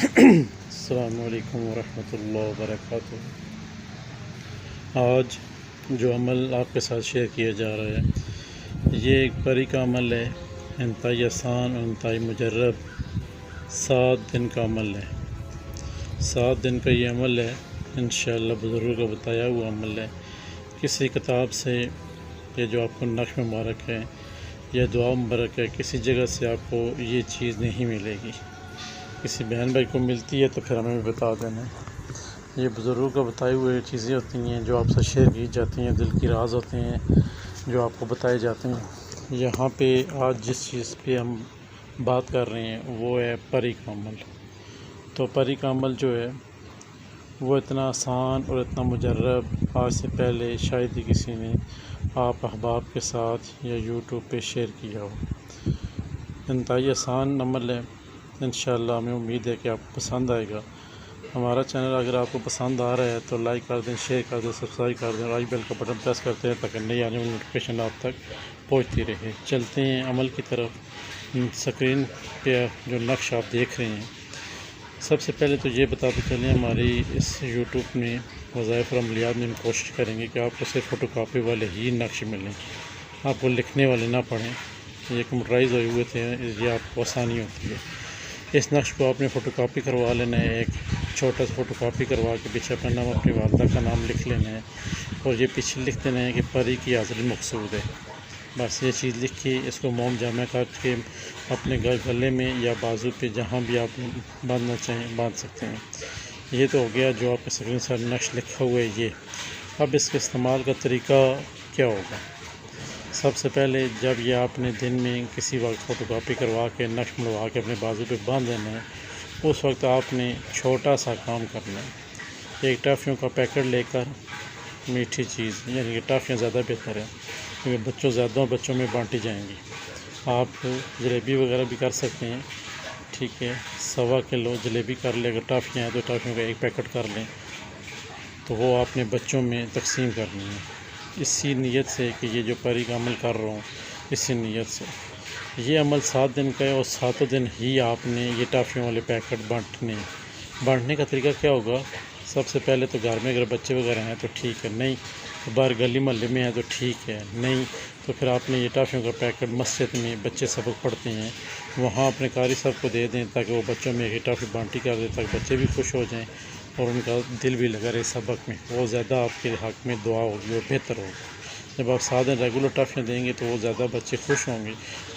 السلام علیکم ورحمۃ اللہ وبرکاتہ۔ آج جو عمل آپ کے ساتھ شیئر کیا جا رہا ہے یہ ایک پری کا عمل ہے، انتہائی آسان اور انتہائی مجرب 7 دن کا عمل ہے۔ 7 دن کا یہ عمل ہے، انشاءاللہ بزرگوں کا بتایا ہوا عمل ہے۔ کسی کتاب سے یہ جو آپ کو نقش مبارک ہے یا دعا مبارک ہے، کسی جگہ سے آپ کو یہ چیز نہیں ملے گی۔ کسی بہن بھائی کو ملتی ہے تو پھر ہمیں بھی بتا دینا۔ یہ بزرگوں کا بتائے ہوئے چیزیں ہوتی ہیں جو آپ سے شیئر کی جاتی ہیں، دل کی راز ہوتے ہیں جو آپ کو بتائے جاتے ہیں۔ یہاں پہ آج جس چیز پہ ہم بات کر رہے ہیں وہ ہے پری کا عمل۔ تو پری کا عمل جو ہے وہ اتنا آسان اور اتنا مجرب آج سے پہلے شاید ہی کسی نے آپ احباب کے ساتھ یا یوٹیوب پہ شیئر کیا ہو۔ انتہائی آسان عمل ہے، انشاءاللہ ہمیں امید ہے کہ آپ کو پسند آئے گا۔ ہمارا چینل اگر آپ کو پسند آ رہا ہے تو لائک کر دیں، شیئر کر دیں، سبسکرائب کر دیں اور آئی بیل کا بٹن پریس کرتے ہیں تاکہ نئی آنے والی نوٹیفیکیشن آپ تک پہنچتی رہے۔ چلتے ہیں عمل کی طرف۔ اسکرین پہ جو نقش آپ دیکھ رہے ہیں، سب سے پہلے تو یہ بتاتے چلیں ہماری اس یوٹیوب میں وظائف اور عملیات میں ہم کوشش کریں گے کہ آپ کو صرف فوٹو کاپی والے ہی نقش ملیں، آپ کو لکھنے والے نہ پڑھیں۔ یہ کمپیوٹرائز ہوئے ہوئے تھے، یہ آپ کو آسانی ہوتی ہے۔ اس نقش کو آپ نے فوٹو کاپی کروا لینا ہے، ایک چھوٹا سا فوٹو کاپی کروا کے پیچھے اپنا نام، اپنی والدہ کا نام لکھ لینا ہے اور یہ پیچھے لکھ دینا ہے کہ پری کی حاضری مقصود ہے۔ بس یہ چیز لکھ کے اس کو موم جامع کر کے اپنے گلے میں یا بازو پہ جہاں بھی آپ باندھنا چاہیں باندھ سکتے ہیں۔ یہ تو ہو گیا جو آپ کے اسکرین پر نقش لکھا ہوا ہے یہ۔ اب اس کے استعمال کا طریقہ کیا ہوگا؟ سب سے پہلے جب یہ آپ نے دن میں کسی وقت فوٹو کاپی کروا کے نقش مڑوا کے اپنے بازو پہ باندھ دینا ہے، اس وقت آپ نے چھوٹا سا کام کرنا ہے۔ ایک ٹافیوں کا پیکٹ لے کر، میٹھی چیز یعنی کہ ٹافیاں زیادہ بہتر ہے کیونکہ بچوں میں بانٹی جائیں گی۔ آپ جلیبی وغیرہ بھی کر سکتے ہیں، ٹھیک ہے، 1.25 کلو جلیبی کر لیں۔ اگر ٹافیاں ہیں تو ٹافیوں کا ایک پیکٹ کر لیں، تو وہ آپ نے بچوں میں تقسیم کرنی ہے اسی نیت سے کہ یہ جو پری کا عمل کر رہا ہوں، اسی نیت سے۔ یہ عمل 7 دن کا ہے اور 7 دن ہی آپ نے یہ ٹافیوں والے پیکٹ بانٹنے کا طریقہ کیا ہوگا؟ سب سے پہلے تو گھر میں اگر بچے وغیرہ ہیں تو ٹھیک ہے، نہیں تو باہر گلی محلے میں ہیں تو ٹھیک ہے، نہیں تو پھر آپ نے یہ ٹافیوں کا پیکٹ مسجد میں بچے سبق پڑھتے ہیں وہاں اپنے قاری صاحب کو دے دیں تاکہ وہ بچوں میں ایک ٹافی بانٹی کر دیں تاکہ بچے بھی خوش ہو جائیں اور ان کا دل بھی لگا رہے سبق میں، وہ زیادہ آپ کے حق میں دعا ہوگی اور بہتر ہوگا۔ جب آپ 7 دن ریگولر ٹافیاں دیں گے تو وہ زیادہ بچے خوش ہوں گے،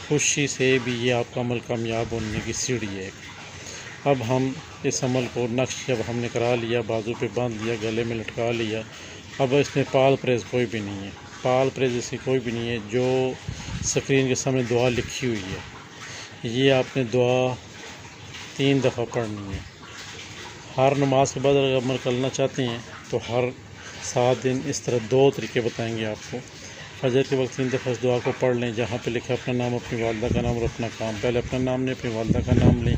خوشی سے بھی یہ آپ کا عمل کامیاب ہونے کی سیڑھی ہے۔ اب ہم اس عمل کو نقش جب ہم نے کرا لیا، بازو پہ باندھ لیا، گلے میں لٹکا لیا، اب اس میں پال پریز کوئی بھی نہیں ہے، پال پریز اس کی کوئی بھی نہیں ہے۔ جو اسکرین کے سامنے دعا لکھی ہوئی ہے یہ آپ نے دعا 3 دفعہ پڑھنی ہے۔ ہر نماز کے بعد اگر عمل کرنا چاہتے ہیں تو ہر 7 دن اس طرح 2 طریقے بتائیں گے آپ کو۔ فجر کے وقت 3 دفعہ اس دعا کو پڑھ لیں، جہاں پہ لکھا اپنا نام، اپنی والدہ کا نام اور اپنا کام۔ پہلے اپنا نام لیں، اپنی والدہ کا نام لیں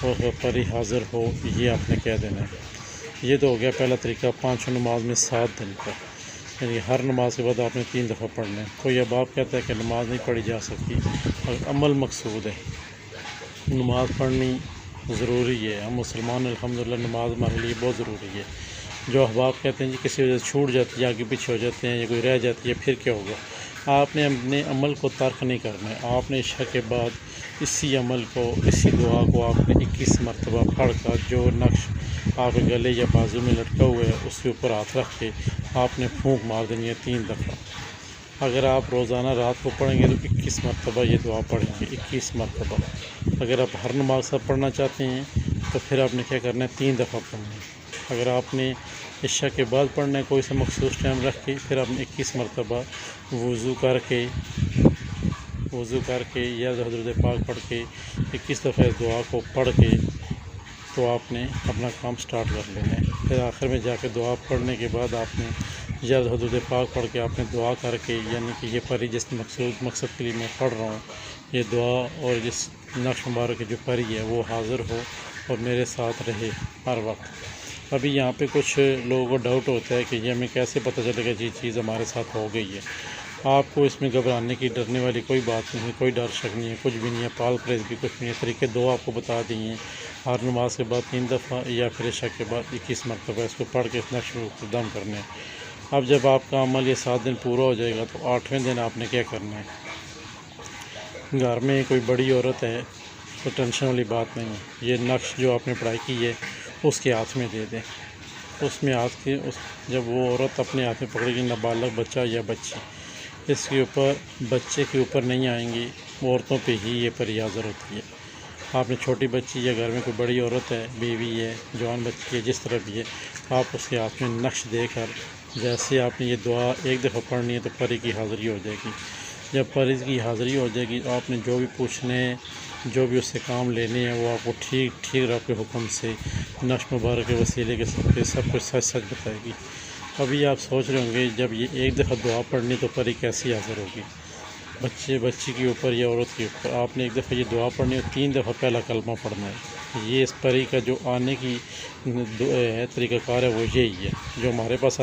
اور پری حاضر ہو یہ آپ نے کہہ دینا ہے۔ یہ تو ہو گیا پہلا طریقہ 5 نماز میں 7 دن کا، یعنی ہر نماز کے بعد آپ نے 3 دفعہ پڑھنا ہے۔ کوئی اب آپ کہتا ہے کہ نماز نہیں پڑھی جا سکتی، اور عمل مقصود ہے، نماز پڑھنی ضروری ہے۔ ہم مسلمان الحمدللہ، نماز ہمارے لیے بہت ضروری ہے۔ جو احباب کہتے ہیں جی کسی وجہ سے چھوٹ جاتی ہے، آگے پیچھے ہو جاتے ہیں یا کوئی رہ جاتی ہے پھر کیا ہوگا؟ آپ نے اپنے عمل کو ترک نہیں کرنا ہے۔ آپ نے عشاء کے بعد اسی عمل کو، اسی دعا کو آپ نے 21 مرتبہ پڑھ کر جو نقش آپ کے گلے یا بازو میں لٹکا ہوا ہے اس کے اوپر ہاتھ رکھ کے آپ نے پھونک مار دینی ہے 3 دفعہ۔ اگر آپ روزانہ رات کو پڑھیں گے تو 21 مرتبہ یہ دعا پڑھیں گے، 21 مرتبہ۔ اگر آپ ہر نماز سے پڑھنا چاہتے ہیں تو پھر آپ نے کیا کرنا ہے؟ 3 دفعہ پڑھنا ہے۔ اگر آپ نے عشاء کے بعد پڑھنا ہے کوئی سا مخصوص ٹائم رکھ کے، پھر آپ نے 21 مرتبہ وضو کر کے یا حضرت پاک پڑھ کے 21 دفعہ اس دعا کو پڑھ کے تو آپ نے اپنا کام سٹارٹ کر لینا ہے۔ پھر آخر میں جا کے دعا پڑھنے کے بعد آپ نے یا حضرت پاک پڑھ کے آپ نے دعا کر کے، یعنی کہ یہ پری جس مقصد کے لیے میں پڑھ رہا ہوں، یہ دعا اور جس نقش مبارک کی جو پری ہے وہ حاضر ہو اور میرے ساتھ رہے ہر وقت۔ ابھی یہاں پہ کچھ لوگوں کو ڈاؤٹ ہوتا ہے کہ یہ ہمیں کیسے پتہ چلے گا یہ چیز ہمارے ساتھ ہو گئی ہے؟ آپ کو اس میں گھبرانے کی ڈرنے والی کوئی بات نہیں ہے، کوئی ڈر شک نہیں ہے، کچھ بھی نہیں ہے، پال پریز بھی کچھ نہیں ہے۔ طریقے دو آپ کو بتا دیے ہیں، ہر نماز کے بعد 3 دفعہ یا پھر عشاء کے بعد 21 مرتبہ اس کو پڑھ کے اس نقش کو دم کرنا ہے۔ اب جب آپ کا عمل یہ 7 دن پورا ہو جائے گا تو 8ویں دن آپ نے کیا کرنا ہے، گھر میں کوئی بڑی عورت ہے تو ٹینشن والی بات نہیں ہے، یہ نقش جو آپ نے پڑھائی کی ہے اس کے ہاتھ میں دے دیں۔ اس میں ہاتھ کے جب وہ عورت اپنے ہاتھ میں پکڑے گی، نابالغ بچہ یا بچی، اس کے اوپر بچے کے اوپر نہیں آئیں گی، عورتوں پہ ہی یہ پری حاضر ہوتی ہے۔ آپ نے چھوٹی بچی یا گھر میں کوئی بڑی عورت ہے، بیوی ہے، جوان بچی ہے، جس طرح بھی ہے، آپ اس کے ہاتھ میں نقش دے کر جیسے آپ نے یہ دعا ایک دفعہ پڑھنی ہے تو پری کی حاضری ہو جائے گی۔ جب پری کی حاضری ہو جائے گی تو آپ نے جو بھی پوچھنے ہیں، جو بھی اس سے کام لینے ہیں، وہ آپ کو ٹھیک رب کے حکم سے نقش مبارک کے وسیلے کے سب کچھ سچ بتائے گی۔ ابھی آپ سوچ رہے ہوں گے جب یہ ایک دفعہ دعا پڑھنی تو پری کیسی حاضر ہوگی، بچی کے اوپر یا عورت کے اوپر۔ آپ نے ایک دفعہ یہ دعا پڑھنی اور 3 دفعہ پہلا کلمہ پڑھنا ہے۔ یہ اس پری کا جو آنے کی طریقہ کار ہے وہ یہی ہے جو ہمارے پاس